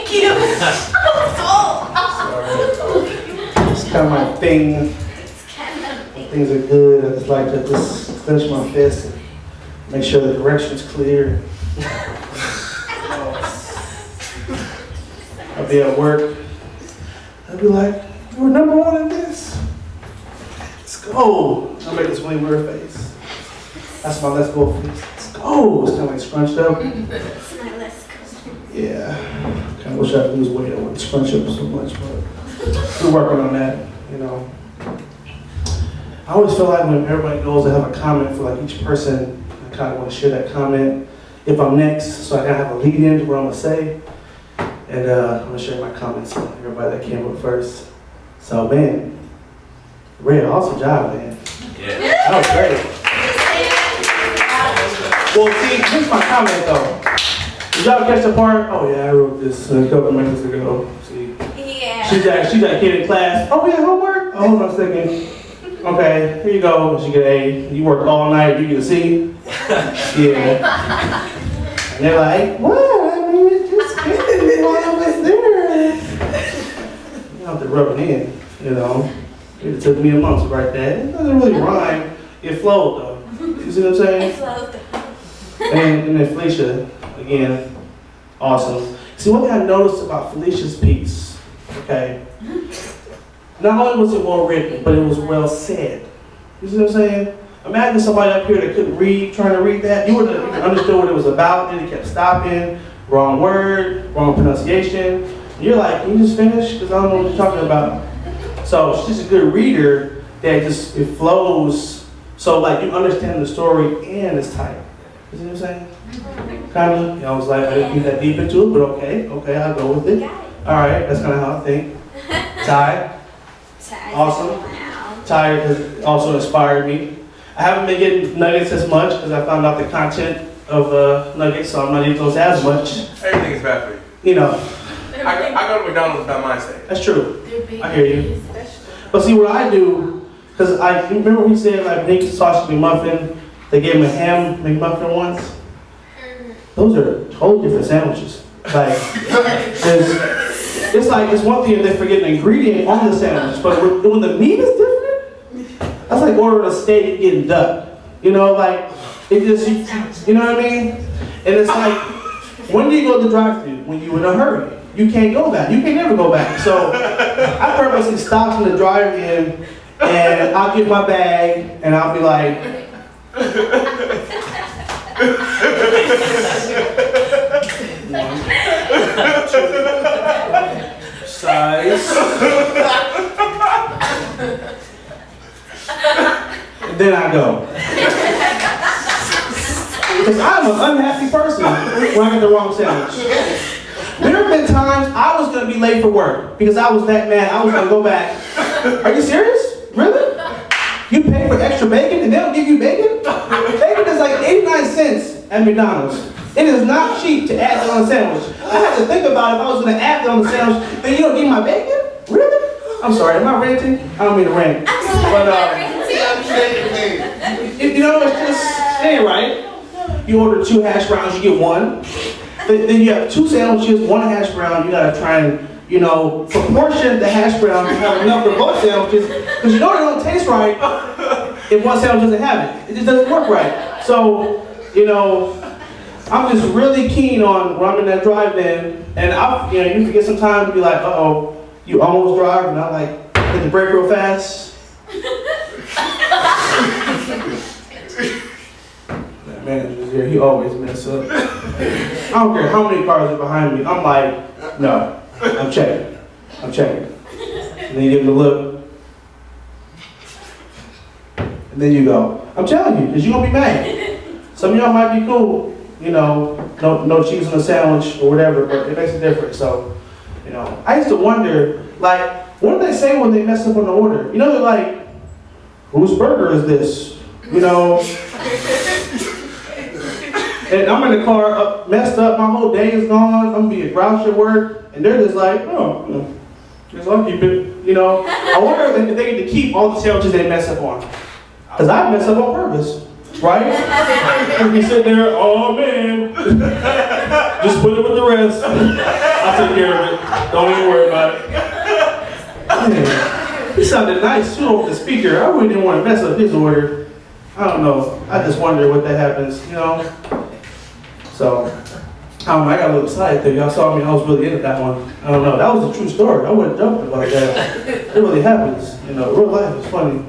Thank you. It's kind of my thing. Things are good. I just like to just clench my fist and make sure the direction's clear. I'll be at work. I'll be like, you were number one in this. Let's go. I'll make this really weird face. That's my let's go face. Let's go. It's kind of like scrunched up. It's my let's go. Yeah. Kind of wish I could lose weight. I wouldn't scrunch up so much, but we're working on that, you know. I always feel like when everybody goes to have a comment for like each person, I kind of want to share that comment if I'm next, so I can have a lead in to what I'm gonna say. And I'm gonna share my comments with everybody that came up first. So man, Ray, awesome job, man. Yeah. That was great. Well, see, here's my comment though. Did y'all catch the part? Oh yeah, I wrote this a couple minutes ago. See, Yeah. she's that kid in class. Oh yeah, homework. Oh, hold on a second. Okay, here you go. She get an A. You worked all night. You get a C. Yeah. And they're like, what? I mean, it just kidding while I was there. You have to rub it in, you know. It took me a month to write that. It doesn't really rhyme. It flowed though. You see what I'm saying? It flowed. And then Felicia, again, awesome. See, one thing I noticed about Felicia's piece, okay, not only was it well written, but it was well said. You see what I'm saying? Imagine somebody up here that couldn't read, trying to read that. You would have understood what it was about, then it kept stopping, wrong word, wrong pronunciation. And you're like, can you just finish? Because I don't know what you're talking about. So she's just a good reader that just, it flows. So like you understand the story and it's tight. You see what I'm saying? Kind of. You know, I was like, I didn't get that deep into it, but okay, I'll go with it. All right, that's kind of how I think. Ty. Awesome. Ty has also inspired me. I haven't been getting nuggets as much because I found out the content of nuggets, so I'm not eating those as much. Everything is bad for you. You know. I go to McDonald's without mindset. That's true. I hear you. But see what I do, because I remember we said like Nick sausage McMuffin, they gave him a ham McMuffin once. Those are totally different sandwiches. Like, it's like it's one thing if they forget an ingredient on the sandwich, but when the meat is different, that's like ordering a steak and getting duck. You know, like it just, you know what I mean? And it's like, when do you go to the drive-thru? When you're in a hurry. You can't go back. You can never go back. So I purposely stopped in the drive-in and I'll get my bag and I'll be like, size. And then I go. Because I'm an unhappy person when I get the wrong sandwich. There have been times I was going to be late for work because I was that mad. I was going to go back. Are you serious? Really? You pay for extra bacon and they don't give you bacon? Bacon is like 89 cents at McDonald's. It is not cheap to add that on a sandwich. I had to think about if I was going to add that on the sandwich, then you don't give me my bacon? Really? I'm sorry, am I ranting? I don't mean to rant. But, you know, it's just, it ain't right. You order 2 hash browns, you get 1. Then you have 2 sandwiches, 1 hash brown. You gotta try and, you know, proportion the hash brown to have enough for both sandwiches, because you know it don't taste right if one sandwich doesn't have it. It just doesn't work right. So, you know, I'm just really keen on when I'm in that drive-in, and you know, you forget sometimes to be like, uh-oh, you almost drive, and I like hit the brake real fast. That manager's here, he always mess up. I don't care how many cars are behind me. I'm like, no, I'm checking. And then you give them a look. And then you go. I'm telling you, because you're going to be mad. Some of y'all might be cool, you know, no cheese on a sandwich or whatever, but it makes a difference. So, you know, I used to wonder, like, what do they say when they mess up on the order? You know, they're like, whose burger is this? You know? And I'm in the car, messed up, my whole day is gone, I'm gonna be a grouch at work, and they're just like, oh, guess I'll keep it, you know? I wonder if they get to keep all the sandwiches they mess up on. Because I mess up on purpose, right? And we sit there, oh man. Just put it with the rest. I'll take care of it. Don't even worry about it. Man, he sounded nice too over the speaker. I really didn't want to mess up his order. I don't know. I just wonder what that happens, you know? So, I don't know. I got a little excited there. Y'all saw me. I was really into that one. I don't know. That was a true story. I wouldn't joke about that. It really happens. You know, real life is funny.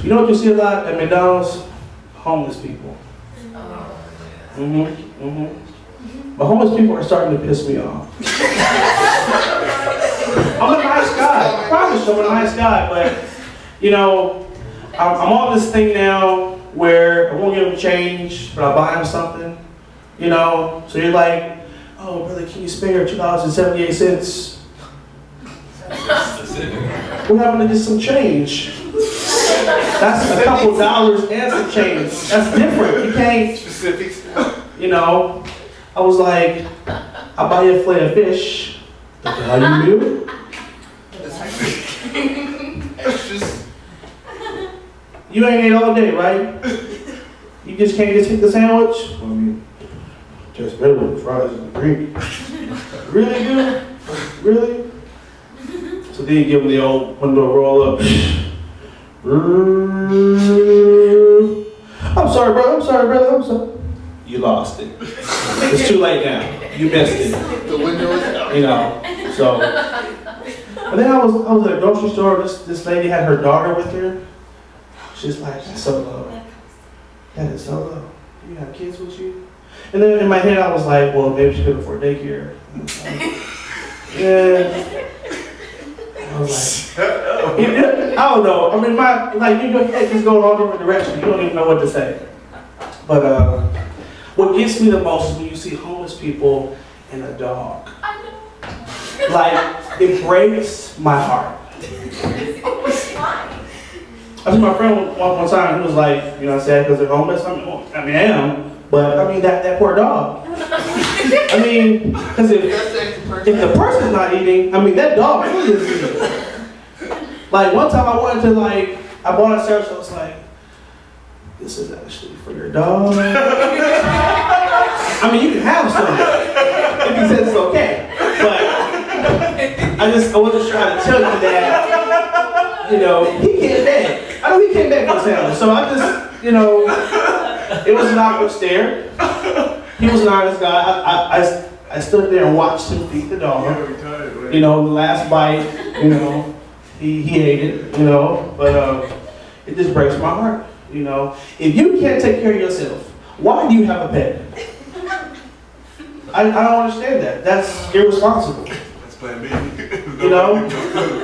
You know what you see a lot at McDonald's? Homeless people. But homeless people are starting to piss me off. I'm a nice guy. I promise you I'm a nice guy, but you know, I'm on this thing now where I won't give them change, but I'll buy them something. You know, so you're like, oh brother, can you spare $2.78? What happened to just some change? That's a couple dollars and some change. That's different. You can't. Specifics. You know, I was like, I'll buy you a fillet of fish. How you do? Extras. You ain't ate all day, right? You just can't just take the sandwich? I mean, just better with fries and drink. Really, dude? Really? So then you give him the old window roll up. I'm sorry, brother. I'm sorry, brother. I'm sorry. You lost it. It's too late now. You missed it. The window is out. You know. So. But then I was at a grocery store. This lady had her daughter with her. She's like, that's so low. That is so low. You have kids with you? And then in my head I was like, well, maybe she could afford daycare. Yeah. I was like, I don't know. I mean, your head is going all different directions. You don't even know what to say. But what gets me the most is when you see homeless people and a dog. Like, it breaks my heart. I was my friend one time, he was like, you know, sad because they're homeless. I mean, I am, but I mean, that poor dog. I mean, because if the person's not eating, I mean, that dog really is eating. Like, one time I wanted to, I bought a sandwich, I was like, this is actually for your dog. I mean, you can have some if he says it's okay, but I wasn't trying to tell you that, you know, he came back. I know he came back for the sandwich, so I just, you know, it was an awkward stare. He was an honest guy. I stood there and watched him feed the dog. You know, the last bite, you know, he ate it, you know, but it just breaks my heart, you know. If you can't take care of yourself, why do you have a pet? I don't understand that. That's irresponsible. That's plan B. You know?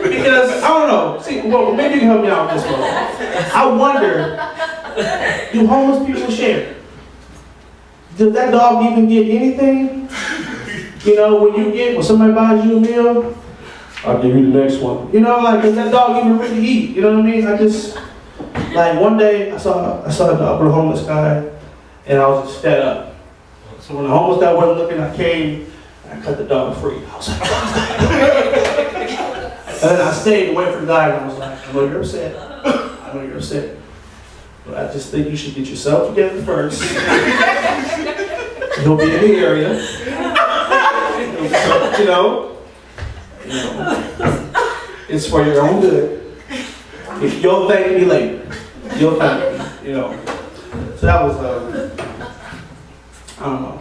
Because, I don't know. See, well, maybe you can help me out with this one. I wonder, do homeless people share? Does that dog even get anything? You know, when somebody buys you a meal, I'll give you the next one. You know, does that dog even really eat? You know what I mean? One day I saw a dog with a homeless guy, and I was just fed up. So when the homeless guy wasn't looking, I came and I cut the dog free. I was like, and then I stayed away from the guy, and I was like, I know you're upset. I know you're upset. But I just think you should get yourself together first. You'll be in the area. You know, it's for your own good. If you'll thank me later, you'll thank me, you know. So that was, I don't know.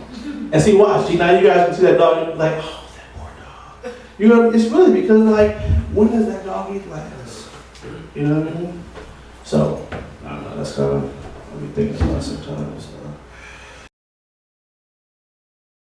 And see, watch, now you guys can see that dog, you're like, oh, that poor dog. You know, it's really because, when does that dog eat last? You know what I mean? So, I don't know, that's kind of what we think about sometimes.